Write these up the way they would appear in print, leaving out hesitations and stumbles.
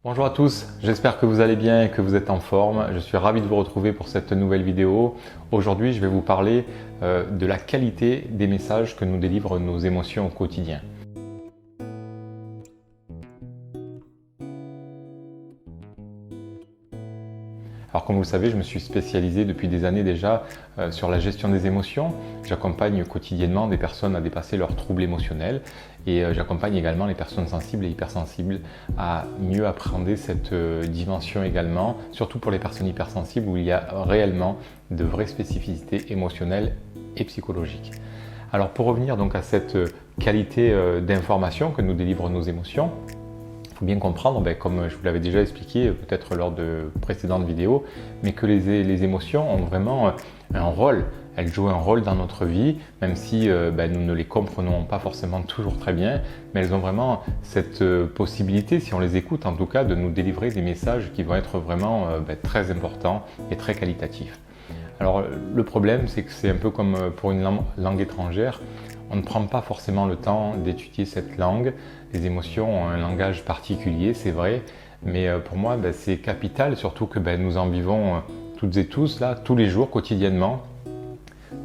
Bonjour à tous, j'espère que vous allez bien et que vous êtes en forme. Je suis ravi de vous retrouver pour cette nouvelle vidéo. Aujourd'hui, je vais vous parler de la qualité des messages que nous délivrent nos émotions au quotidien. Alors comme vous le savez, je me suis spécialisé depuis des années déjà sur la gestion des émotions. J'accompagne quotidiennement des personnes à dépasser leurs troubles émotionnels et j'accompagne également les personnes sensibles et hypersensibles à mieux appréhender cette dimension également, surtout pour les personnes hypersensibles où il y a réellement de vraies spécificités émotionnelles et psychologiques. Alors pour revenir donc à cette qualité d'information que nous délivrent nos émotions, il faut bien comprendre, comme je vous l'avais déjà expliqué peut-être lors de précédentes vidéos, mais que les émotions ont vraiment un rôle. Elles jouent un rôle dans notre vie, même si nous ne les comprenons pas forcément toujours très bien, mais elles ont vraiment cette possibilité, si on les écoute en tout cas, de nous délivrer des messages qui vont être vraiment très importants et très qualitatifs. Alors le problème, c'est que c'est un peu comme pour une langue étrangère. On ne prend pas forcément le temps d'étudier cette langue. Les émotions ont un langage particulier, c'est vrai, mais pour moi, c'est capital, surtout que nous en vivons toutes et tous, là, tous les jours, quotidiennement,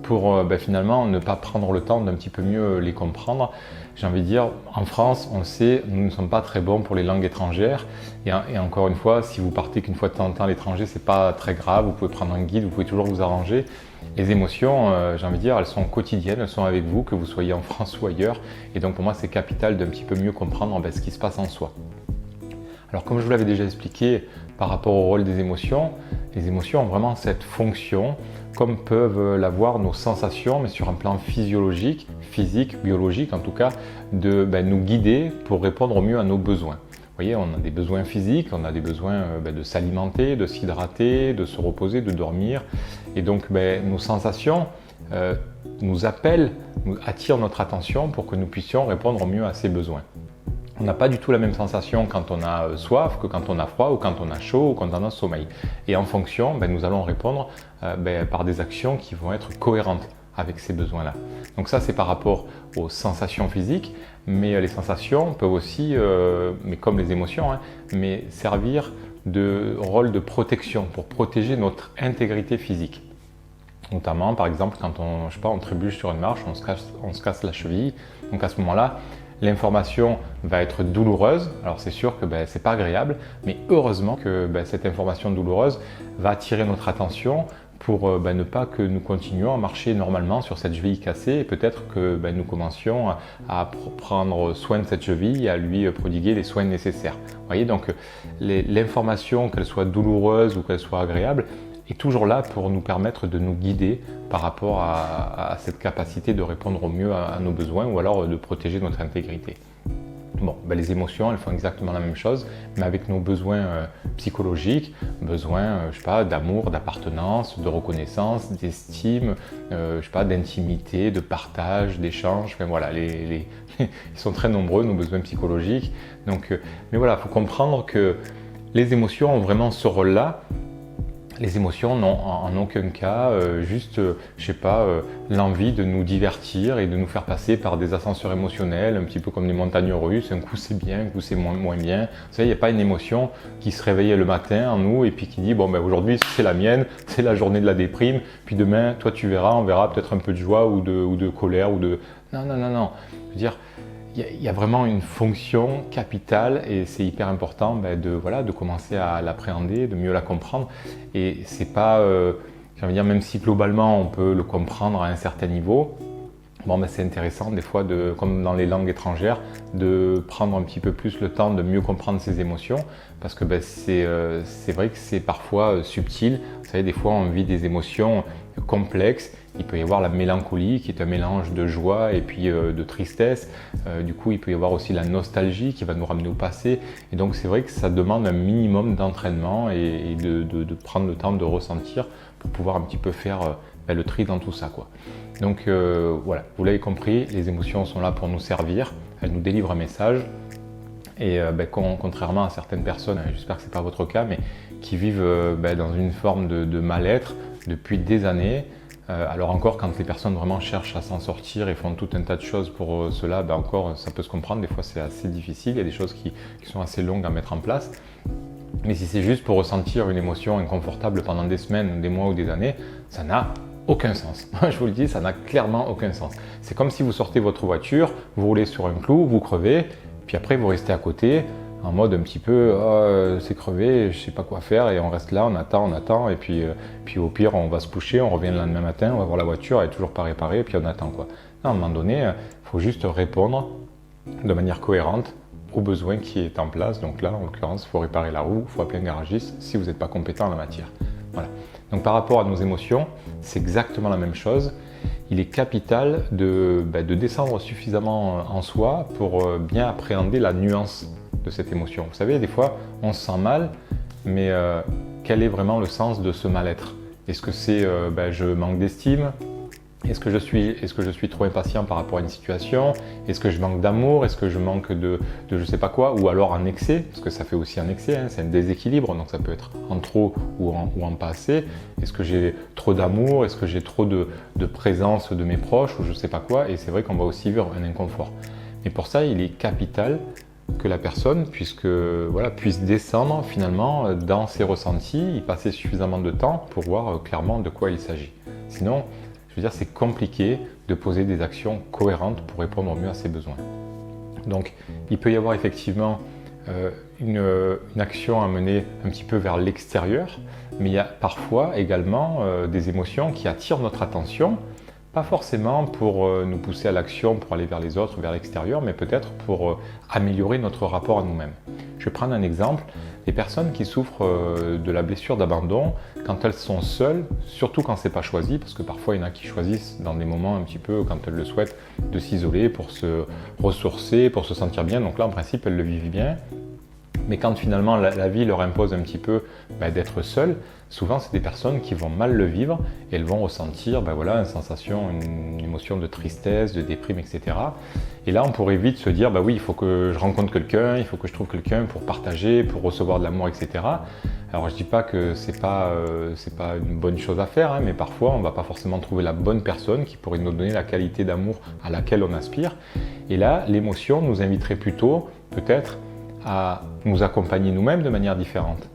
pour finalement ne pas prendre le temps d'un petit peu mieux les comprendre. J'ai envie de dire, en France, on le sait, nous ne sommes pas très bons pour les langues étrangères. Et encore une fois, si vous partez qu'une fois de temps en temps à l'étranger, c'est pas très grave, vous pouvez prendre un guide, vous pouvez toujours vous arranger. Les émotions, j'ai envie de dire, elles sont quotidiennes, elles sont avec vous, que vous soyez en France ou ailleurs. Et donc pour moi, c'est capital d'un petit peu mieux comprendre ce qui se passe en soi. Alors comme je vous l'avais déjà expliqué par rapport au rôle des émotions, les émotions ont vraiment cette fonction, comme peuvent l'avoir nos sensations, mais sur un plan physiologique, physique, biologique en tout cas, de nous guider pour répondre au mieux à nos besoins. Vous voyez, on a des besoins physiques, on a des besoins de s'alimenter, de s'hydrater, de se reposer, de dormir. Et donc nos sensations nous appellent, nous attirent notre attention pour que nous puissions répondre au mieux à ces besoins. On n'a pas du tout la même sensation quand on a soif que quand on a froid ou quand on a chaud ou quand on a sommeil. Et en fonction, nous allons répondre par des actions qui vont être cohérentes avec ces besoins-là. Donc ça, c'est par rapport aux sensations physiques, mais les sensations peuvent aussi, mais comme les émotions, mais servir de rôle de protection pour protéger notre intégrité physique. Notamment, par exemple, quand on trébuche sur une marche, on se casse la cheville. Donc à ce moment-là, l'information va être douloureuse. Alors c'est sûr que c'est pas agréable, mais heureusement que cette information douloureuse va attirer notre attention pour ne pas que nous continuions à marcher normalement sur cette cheville cassée et peut-être que nous commencions à prendre soin de cette cheville et à lui prodiguer les soins nécessaires. Vous voyez, donc l'information, qu'elle soit douloureuse ou qu'elle soit agréable, est toujours là pour nous permettre de nous guider par rapport à cette capacité de répondre au mieux à nos besoins ou alors de protéger notre intégrité. Bon, les émotions, elles font exactement la même chose, mais avec nos besoins psychologiques, besoins, d'amour, d'appartenance, de reconnaissance, d'estime, d'intimité, de partage, d'échange. Enfin voilà, ils sont très nombreux, nos besoins psychologiques. Donc, mais voilà, il faut comprendre que les émotions ont vraiment ce rôle-là. Les émotions n'ont en aucun cas l'envie de nous divertir et de nous faire passer par des ascenseurs émotionnels, un petit peu comme des montagnes russes. Un coup c'est bien, un coup c'est moins bien. Vous savez, il n'y a pas une émotion qui se réveille le matin en nous et puis qui dit aujourd'hui c'est la mienne, c'est la journée de la déprime, puis demain toi tu verras, on verra peut-être un peu de joie ou de colère ou de... Non. Je veux dire, il y a vraiment une fonction capitale et c'est hyper important de commencer à l'appréhender, de mieux la comprendre. Et c'est pas, même si globalement on peut le comprendre à un certain niveau, c'est intéressant des fois, comme dans les langues étrangères, de prendre un petit peu plus le temps de mieux comprendre ses émotions parce que c'est vrai que c'est parfois subtil. Vous savez, des fois on vit des émotions complexes. Il peut y avoir la mélancolie qui est un mélange de joie et puis de tristesse. Du coup, il peut y avoir aussi la nostalgie qui va nous ramener au passé. Et donc, c'est vrai que ça demande un minimum d'entraînement et de prendre le temps de ressentir pour pouvoir un petit peu faire le tri dans tout ça, quoi. Donc, voilà, vous l'avez compris, les émotions sont là pour nous servir. Elles nous délivrent un message. Et contrairement à certaines personnes, j'espère que ce n'est pas votre cas, mais qui vivent dans une forme de mal-être depuis des années, Alors encore, quand les personnes vraiment cherchent à s'en sortir et font tout un tas de choses pour cela, ben encore, ça peut se comprendre. Des fois, c'est assez difficile. Il y a des choses qui sont assez longues à mettre en place. Mais si c'est juste pour ressentir une émotion inconfortable pendant des semaines, des mois ou des années, ça n'a aucun sens. Je vous le dis, ça n'a clairement aucun sens. C'est comme si vous sortez votre voiture, vous roulez sur un clou, vous crevez, puis après vous restez à côté en mode un petit peu c'est crevé, je sais pas quoi faire, et on reste là, on attend, et puis au pire on va se coucher, on revient le lendemain matin, on va voir la voiture, elle est toujours pas réparée, et puis on attend quoi. Non, à un moment donné, il faut juste répondre de manière cohérente au besoin qui est en place. Donc là, en l'occurrence, il faut réparer la roue, il faut appeler un garagiste si vous n'êtes pas compétent en la matière. Voilà. Donc par rapport à nos émotions, c'est exactement la même chose. Il est capital de descendre suffisamment en soi pour bien appréhender la nuance de cette émotion. Vous savez, des fois, on se sent mal, mais quel est vraiment le sens de ce mal-être? Est-ce que c'est je manque d'estime? Est-ce que je suis trop impatient par rapport à une situation? Est-ce que je manque d'amour? Est-ce que je manque de je sais pas quoi? Ou alors un excès, parce que ça fait aussi un excès, hein, c'est un déséquilibre, donc ça peut être en trop ou en pas assez. Est-ce que j'ai trop d'amour? Est-ce que j'ai trop de présence de mes proches ou je sais pas quoi? Et c'est vrai qu'on va aussi vivre un inconfort. Mais pour ça, il est capital que la personne puisse descendre finalement dans ses ressentis, y passer suffisamment de temps pour voir clairement de quoi il s'agit. Sinon, je veux dire, c'est compliqué de poser des actions cohérentes pour répondre au mieux à ses besoins. Donc, il peut y avoir effectivement une action à mener un petit peu vers l'extérieur, mais il y a parfois également des émotions qui attirent notre attention, pas forcément pour nous pousser à l'action, pour aller vers les autres, vers l'extérieur, mais peut-être pour améliorer notre rapport à nous-mêmes. Je vais prendre un exemple. Les personnes qui souffrent de la blessure d'abandon, quand elles sont seules, surtout quand c'est pas choisi, parce que parfois il y en a qui choisissent dans des moments un petit peu, quand elles le souhaitent, de s'isoler pour se ressourcer, pour se sentir bien. Donc là, en principe, elles le vivent bien. Mais quand finalement la vie leur impose un petit peu d'être seules, souvent c'est des personnes qui vont mal le vivre et elles vont ressentir une sensation, une émotion de tristesse, de déprime, etc. Et là on pourrait vite se dire oui, il faut que je rencontre quelqu'un, il faut que je trouve quelqu'un pour partager, pour recevoir de l'amour, etc. Alors je ne dis pas que c'est pas une bonne chose à faire, hein, mais parfois on ne va pas forcément trouver la bonne personne qui pourrait nous donner la qualité d'amour à laquelle on aspire. Et là l'émotion nous inviterait plutôt peut-être à nous accompagner nous-mêmes de manière différente,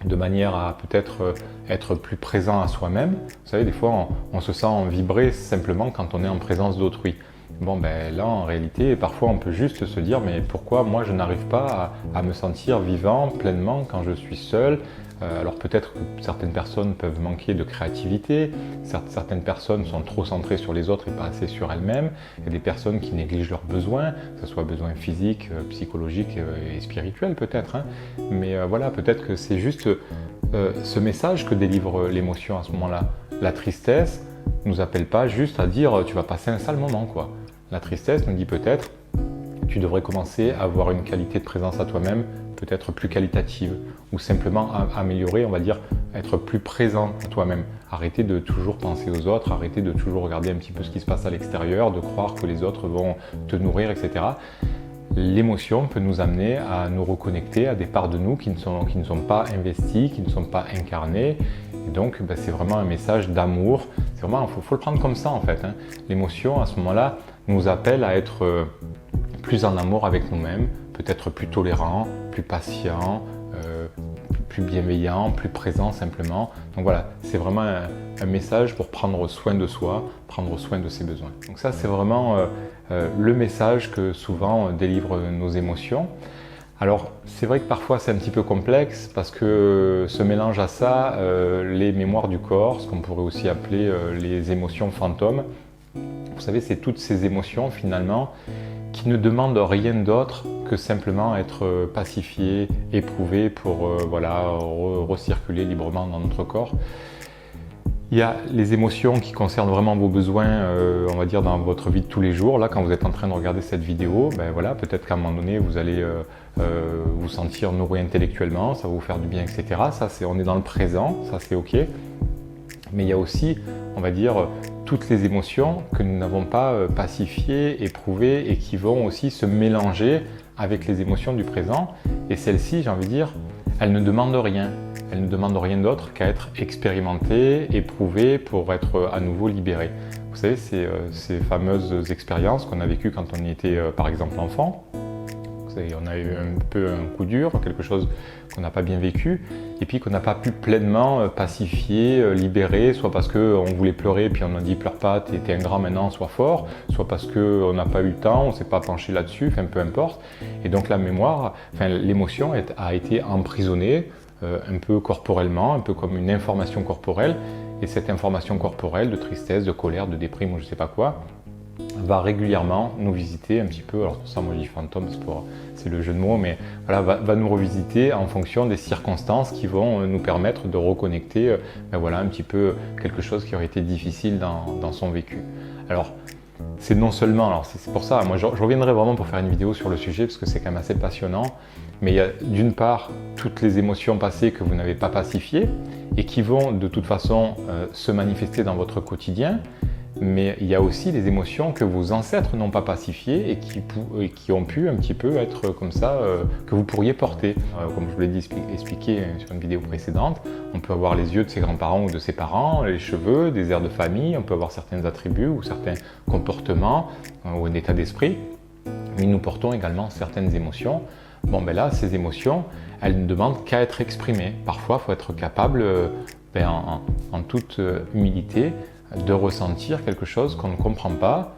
de manière à peut-être être plus présent à soi-même. Vous savez, des fois, on se sent vibrer simplement quand on est en présence d'autrui. Là, en réalité, parfois, on peut juste se dire, mais pourquoi moi, je n'arrive pas à me sentir vivant pleinement quand je suis seul? Alors peut-être que certaines personnes peuvent manquer de créativité, certaines personnes sont trop centrées sur les autres et pas assez sur elles-mêmes. Il y a des personnes qui négligent leurs besoins, que ce soit besoins physiques, psychologiques et spirituels peut-être. Hein. Mais peut-être que c'est juste ce message que délivre l'émotion à ce moment-là. La tristesse ne nous appelle pas juste à dire tu vas passer un sale moment, quoi. La tristesse nous dit peut-être tu devrais commencer à avoir une qualité de présence à toi-même peut-être plus qualitative ou simplement améliorer, on va dire, être plus présent à toi-même. Arrêter de toujours penser aux autres, arrêter de toujours regarder un petit peu ce qui se passe à l'extérieur, de croire que les autres vont te nourrir, etc. L'émotion peut nous amener à nous reconnecter à des parts de nous qui ne sont pas investies, qui ne sont pas incarnées. Et donc, c'est vraiment un message d'amour. C'est vraiment, faut le prendre comme ça en fait. Hein. L'émotion, à ce moment-là, nous appelle à être plus en amour avec nous-mêmes, peut-être plus tolérant, plus patient, plus bienveillant, plus présent simplement. Donc voilà, c'est vraiment un message pour prendre soin de soi, prendre soin de ses besoins. Donc ça, c'est vraiment le message que souvent délivrent nos émotions. Alors, c'est vrai que parfois c'est un petit peu complexe parce que se mélange à ça les mémoires du corps, ce qu'on pourrait aussi appeler les émotions fantômes. Vous savez, c'est toutes ces émotions finalement qui ne demandent rien d'autre que simplement être pacifiées, éprouvées pour recirculer librement dans notre corps. Il y a les émotions qui concernent vraiment vos besoins, on va dire dans votre vie de tous les jours. Là, quand vous êtes en train de regarder cette vidéo, peut-être qu'à un moment donné, vous allez vous sentir nourri intellectuellement, ça va vous faire du bien, etc. Ça, on est dans le présent, ça c'est ok. Mais il y a aussi, on va dire, toutes les émotions que nous n'avons pas pacifiées, éprouvées et qui vont aussi se mélanger avec les émotions du présent. Et celles-ci, j'ai envie de dire, elles ne demandent rien. elles ne demandent rien d'autre qu'à être expérimentées, éprouvées pour être à nouveau libérées. Vous savez, ces fameuses expériences qu'on a vécues quand on était par exemple enfant. On a eu un peu un coup dur, quelque chose qu'on n'a pas bien vécu et puis qu'on n'a pas pu pleinement pacifier, libérer, soit parce qu'on voulait pleurer et puis on a dit pleure pas, t'es un grand maintenant, sois fort, soit parce qu'on n'a pas eu le temps, on ne s'est pas penché là-dessus, enfin peu importe. Et donc la mémoire, l'émotion a été emprisonnée un peu corporellement, un peu comme une information corporelle, et cette information corporelle de tristesse, de colère, de déprime ou je ne sais pas quoi, va régulièrement nous visiter un petit peu, alors pour ça moi je dis fantôme, c'est le jeu de mots, mais voilà, va nous revisiter en fonction des circonstances qui vont nous permettre de reconnecter voilà, un petit peu quelque chose qui aurait été difficile dans son vécu. Alors c'est non seulement, alors c'est pour ça, moi je reviendrai vraiment pour faire une vidéo sur le sujet parce que c'est quand même assez passionnant, mais il y a d'une part toutes les émotions passées que vous n'avez pas pacifiées et qui vont de toute façon se manifester dans votre quotidien. Mais il y a aussi des émotions que vos ancêtres n'ont pas pacifiées et qui ont pu un petit peu être comme ça, que vous pourriez porter. Comme je vous l'ai expliqué sur une vidéo précédente, on peut avoir les yeux de ses grands-parents ou de ses parents, les cheveux, des airs de famille, on peut avoir certains attributs ou certains comportements ou un état d'esprit, mais nous portons également certaines émotions. Bon ben là, ces émotions, elles ne demandent qu'à être exprimées. Parfois, il faut être capable, en toute humilité, de ressentir quelque chose qu'on ne comprend pas,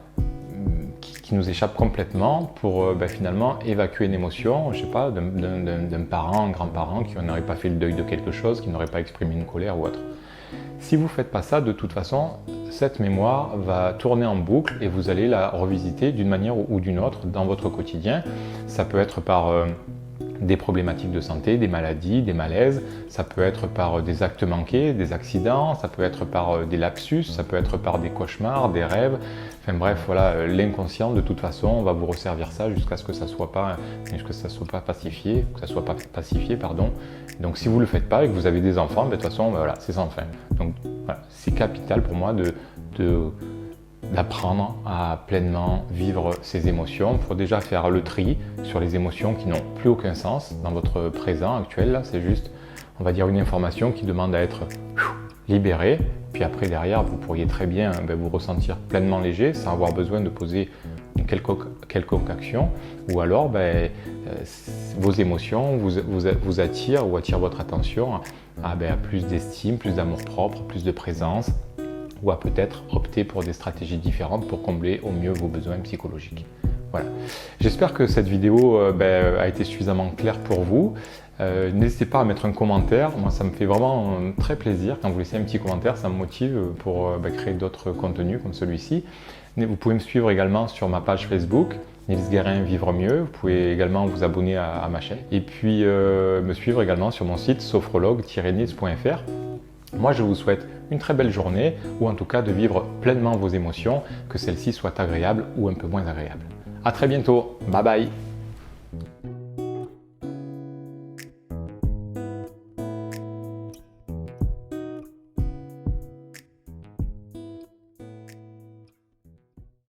qui nous échappe complètement pour finalement évacuer une émotion, je sais pas, d'un parent, un grand-parent qui n'aurait pas fait le deuil de quelque chose, qui n'aurait pas exprimé une colère ou autre. Si vous ne faites pas ça, de toute façon, cette mémoire va tourner en boucle et vous allez la revisiter d'une manière ou d'une autre dans votre quotidien. Ça peut être par des problématiques de santé, des maladies, des malaises, ça peut être par des actes manqués, des accidents, ça peut être par des lapsus, ça peut être par des cauchemars, des rêves, enfin bref, voilà, l'inconscient de toute façon, on va vous resservir ça jusqu'à ce que ça soit pas pacifié, pardon. Donc si vous le faites pas et que vous avez des enfants, de toute façon, voilà, c'est sans fin. Donc voilà, c'est capital pour moi d'apprendre à pleinement vivre ces émotions pour déjà faire le tri sur les émotions qui n'ont plus aucun sens dans votre présent actuel. Là, c'est juste, on va dire, une information qui demande à être libérée. Puis après, derrière, vous pourriez très bien vous ressentir pleinement léger sans avoir besoin de poser une quelconque action. Ou alors, vos émotions vous attirent ou attirent votre attention à plus d'estime, plus d'amour-propre, plus de présence, ou à peut-être opter pour des stratégies différentes pour combler au mieux vos besoins psychologiques. Voilà. J'espère que cette vidéo a été suffisamment claire pour vous. N'hésitez pas à mettre un commentaire, moi ça me fait vraiment très plaisir quand vous laissez un petit commentaire, ça me motive pour créer d'autres contenus comme celui-ci. Vous pouvez me suivre également sur ma page Facebook, Nils Guérin Vivre Mieux, vous pouvez également vous abonner à ma chaîne et puis me suivre également sur mon site sophrologue-nils.fr. Moi, je vous souhaite une très belle journée, ou en tout cas de vivre pleinement vos émotions, que celles-ci soient agréables ou un peu moins agréables. À très bientôt, bye bye.